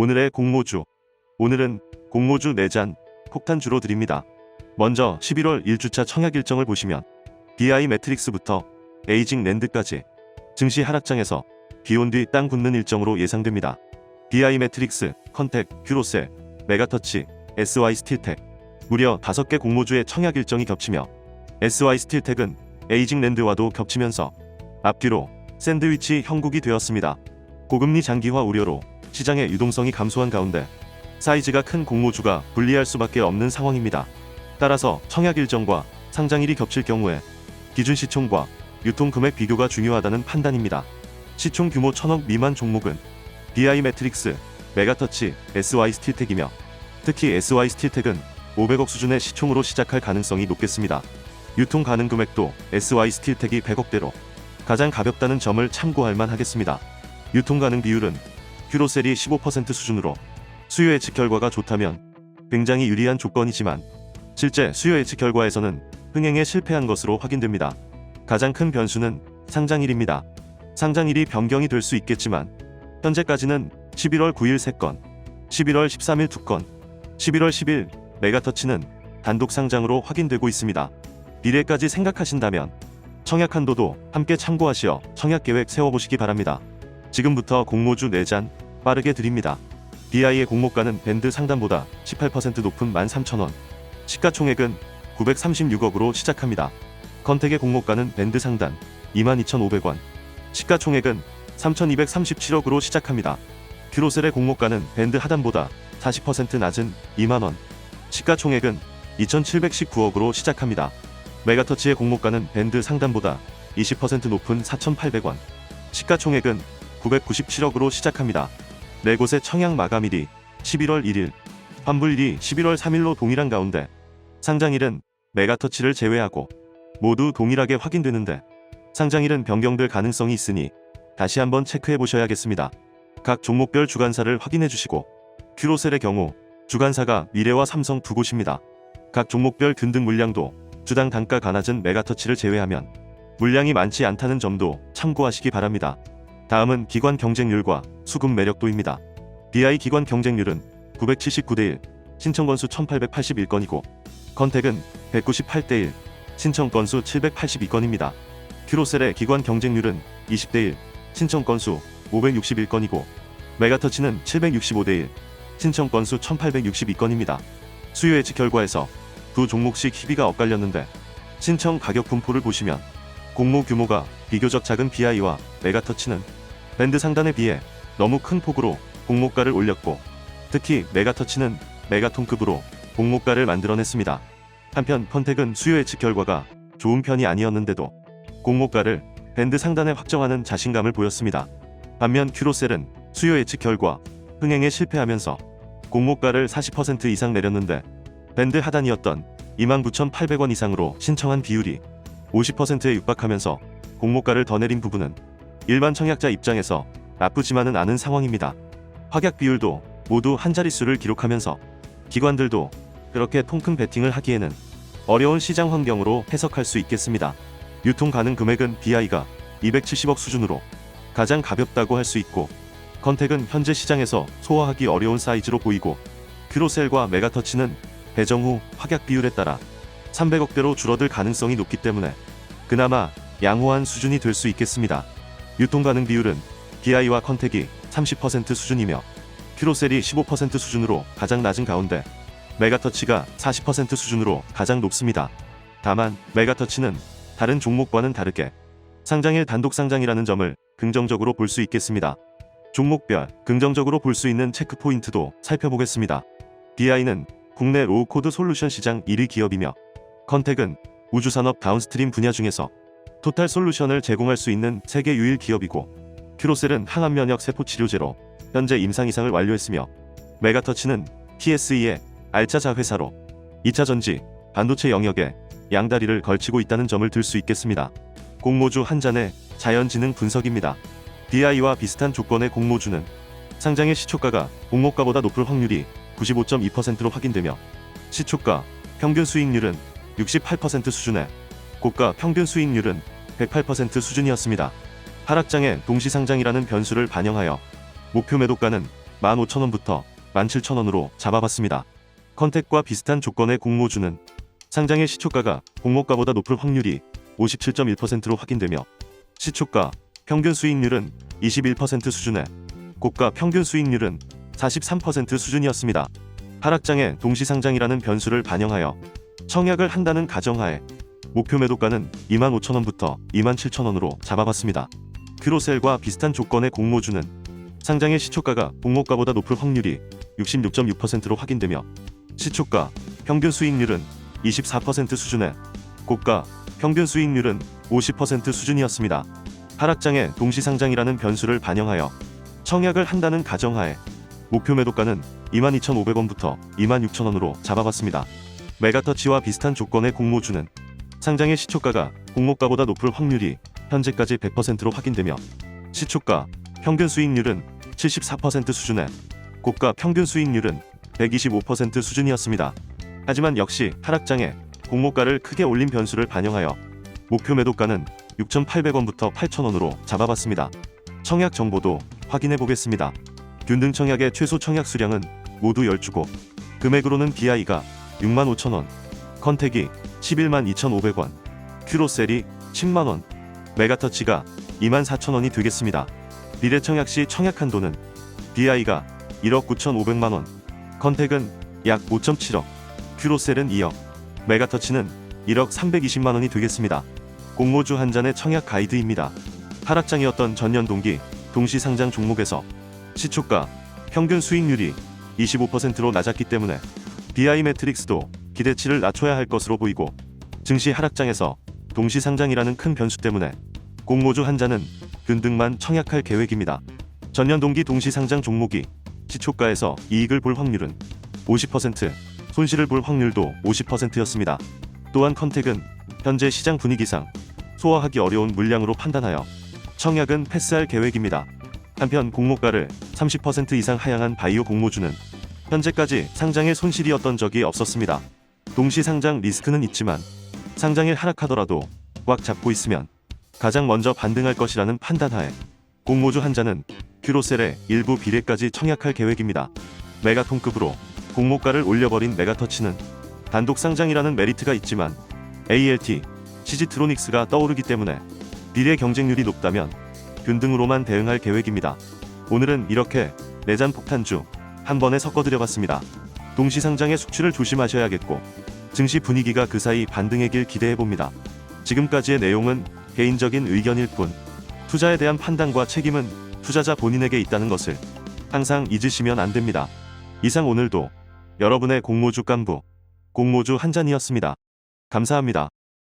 오늘의 공모주. 오늘은 공모주 4잔 폭탄주로 드립니다. 먼저 11월 1주차 청약 일정을 보시면 BI 매트릭스부터 에이징 랜드까지 증시 하락장에서 비온 뒤 땅 굳는 일정으로 예상됩니다. BI 매트릭스, 컨택, 큐로셀, 메가터치, SY 스틸텍 무려 5개 공모주의 청약 일정이 겹치며 SY 스틸텍은 에이징 랜드와도 겹치면서 앞뒤로 샌드위치 형국이 되었습니다. 고금리 장기화 우려로 시장의 유동성이 감소한 가운데 사이즈가 큰 공모주가 불리할 수밖에 없는 상황입니다. 따라서 청약 일정과 상장일이 겹칠 경우에 기준 시총과 유통금액 비교가 중요하다는 판단입니다. 시총 규모 1000억 미만 종목은 BI 매트릭스, 메가터치, SY 스틸텍이며 특히 SY 스틸텍은 500억 수준의 시총으로 시작할 가능성이 높겠습니다. 유통 가능 금액도 SY 스틸텍이 100억대로 가장 가볍다는 점을 참고할 만하겠습니다. 유통 가능 비율은 큐로셀이 15% 수준으로 수요 예측 결과가 좋다면 굉장히 유리한 조건이지만 실제 수요 예측 결과에서는 흥행에 실패한 것으로 확인됩니다. 가장 큰 변수는 상장일입니다. 상장일이 변경이 될 수 있겠지만 현재까지는 11월 9일 3건, 11월 13일 2건, 11월 10일 메가터치는 단독 상장으로 확인되고 있습니다. 미래까지 생각하신다면 청약 한도도 함께 참고하시어 청약 계획 세워보시기 바랍니다. 지금부터 공모주 4잔 빠르게 드립니다. BI의 공모가는 밴드 상단보다 18% 높은 13,000원, 시가총액은 936억으로 시작합니다. 컨택의 공모가는 밴드 상단 22,500원, 시가총액은 3,237억으로 시작합니다. 큐로셀의 공모가는 밴드 하단보다 40% 낮은 2만원, 시가총액은 2,719억으로 시작합니다. 메가터치의 공모가는 밴드 상단보다 20% 높은 4,800원, 시가총액은 997억으로 시작합니다. 4곳의 청약 마감일이 11월 1일, 환불일이 11월 3일로 동일한 가운데 상장일은 메가터치를 제외하고 모두 동일하게 확인되는데 상장일은 변경될 가능성이 있으니 다시 한번 체크해 보셔야겠습니다. 각 종목별 주간사를 확인해 주시고 큐로셀의 경우 주간사가 미래와 삼성 두 곳입니다. 각 종목별 균등 물량도 주당 단가가 낮은 메가터치를 제외하면 물량이 많지 않다는 점도 참고하시기 바랍니다. 다음은 기관 경쟁률과 수급 매력도입니다. BI 기관 경쟁률은 979대1, 신청 건수 1881건이고 컨택은 198대1, 신청 건수 782건입니다. 큐로셀의 기관 경쟁률은 20대1, 신청 건수 561건이고 메가터치는 765대1, 신청 건수 1862건입니다. 수요 예측 결과에서 두 종목씩 희비가 엇갈렸는데 신청 가격 분포를 보시면 공모 규모가 비교적 작은 BI와 메가터치는 밴드 상단에 비해 너무 큰 폭으로 공모가를 올렸고 특히 메가터치는 메가톤급으로 공모가를 만들어냈습니다. 한편 컨택은 수요 예측 결과가 좋은 편이 아니었는데도 공모가를 밴드 상단에 확정하는 자신감을 보였습니다. 반면 큐로셀은 수요 예측 결과 흥행에 실패하면서 공모가를 40% 이상 내렸는데 밴드 하단이었던 29,800원 이상으로 신청한 비율이 50%에 육박하면서 공모가를 더 내린 부분은 일반 청약자 입장에서 나쁘지만은 않은 상황입니다. 확약 비율도 모두 한 자릿수를 기록하면서 기관들도 그렇게 통큰 베팅을 하기에는 어려운 시장 환경으로 해석할 수 있겠습니다. 유통 가능 금액은 BI가 270억 수준으로 가장 가볍다고 할 수 있고 컨택은 현재 시장에서 소화하기 어려운 사이즈로 보이고 큐로셀과 메가터치는 배정 후 확약 비율에 따라 300억대로 줄어들 가능성이 높기 때문에 그나마 양호한 수준이 될 수 있겠습니다. 유통 가능 비율은 BI와 컨택이 30% 수준이며 큐로셀이 15% 수준으로 가장 낮은 가운데 메가터치가 40% 수준으로 가장 높습니다. 다만 메가터치는 다른 종목과는 다르게 상장일 단독 상장이라는 점을 긍정적으로 볼 수 있겠습니다. 종목별 긍정적으로 볼 수 있는 체크 포인트도 살펴보겠습니다. BI는 국내 로우코드 솔루션 시장 1위 기업이며 컨택은 우주산업 다운스트림 분야 중에서 토탈 솔루션을 제공할 수 있는 세계 유일 기업이고 큐로셀은 항암면역 세포치료제로 현재 임상 이상을 완료했으며 메가터치는 TSE의 알짜 자회사로 2차 전지, 반도체 영역에 양다리를 걸치고 있다는 점을 들 수 있겠습니다. 공모주 한 잔의 자연지능 분석입니다. BI와 비슷한 조건의 공모주는 상장의 시초가가 공모가보다 높을 확률이 95.2%로 확인되며 시초가 평균 수익률은 68% 수준에 고가 평균 수익률은 108% 수준이었습니다. 하락장의 동시상장이라는 변수를 반영하여 목표 매도가는 15,000원부터 17,000원으로 잡아봤습니다. 컨택과 비슷한 조건의 공모주는 상장의 시초가가 공모가보다 높을 확률이 57.1%로 확인되며 시초가 평균 수익률은 21% 수준에 고가 평균 수익률은 43% 수준이었습니다. 하락장의 동시상장이라는 변수를 반영하여 청약을 한다는 가정하에 목표 매도가는 25,000원부터 27,000원으로 잡아봤습니다. 큐로셀과 비슷한 조건의 공모주는 상장의 시초가가 공모가보다 높을 확률이 66.6%로 확인되며 시초가 평균 수익률은 24% 수준에 고가 평균 수익률은 50% 수준이었습니다. 하락장의 동시상장이라는 변수를 반영하여 청약을 한다는 가정하에 목표 매도가는 22,500원부터 26,000원으로 잡아봤습니다. 메가터치와 비슷한 조건의 공모주는 상장의 시초가가 공모가보다 높을 확률이 현재까지 100%로 확인되며 시초가 평균 수익률은 74% 수준에 고가 평균 수익률은 125% 수준이었습니다. 하지만 역시 하락장에 공모가를 크게 올린 변수를 반영하여 목표 매도가는 6,800원부터 8,000원으로 잡아봤습니다. 청약 정보도 확인해 보겠습니다. 균등 청약의 최소 청약 수량은 모두 10주고 금액으로는 BI가 65,000원, 컨택이 112,500원, 큐로셀이 10만원, 메가터치가 24,000원이 되겠습니다. 미래 청약 시 청약 한도는 BI가 1억 9,500만원, 컨택은 약 5.7억, 큐로셀은 2억, 메가터치는 1억 320만원이 되겠습니다. 공모주 한 잔의 청약 가이드입니다. 하락장이었던 전년 동기 동시상장 종목에서 시초가 평균 수익률이 25%로 낮았기 때문에 BI 매트릭스도 기대치를 낮춰야 할 것으로 보이고 증시 하락장에서 동시상장이라는 큰 변수 때문에 공모주 한 잔은 균등만 청약할 계획입니다. 전년 동기 동시상장 종목이 시초가에서 이익을 볼 확률은 50%, 손실을 볼 확률도 50%였습니다. 또한 컨택은 현재 시장 분위기상 소화하기 어려운 물량으로 판단하여 청약은 패스할 계획입니다. 한편 공모가를 30% 이상 하향한 바이오 공모주는 현재까지 상장에 손실이었던 적이 없었습니다. 동시상장 리스크는 있지만 상장에 하락하더라도 꽉 잡고 있으면 가장 먼저 반등할 것이라는 판단하에 공모주 한 잔은 큐로셀의 일부 비례까지 청약할 계획입니다. 메가톤급으로 공모가를 올려버린 메가터치는 단독 상장이라는 메리트가 있지만 ALT, CG트로닉스가 떠오르기 때문에 비례 경쟁률이 높다면 균등으로만 대응할 계획입니다. 오늘은 이렇게 내잔 폭탄주 한 번에 섞어드려봤습니다. 동시상장의 숙취를 조심하셔야겠고 증시 분위기가 그 사이 반등의 길 기대해봅니다. 지금까지의 내용은 개인적인 의견일 뿐 투자에 대한 판단과 책임은 투자자 본인에게 있다는 것을 항상 잊으시면 안 됩니다. 이상 오늘도 여러분의 공모주 깐부 공모주 한 잔이었습니다. 감사합니다.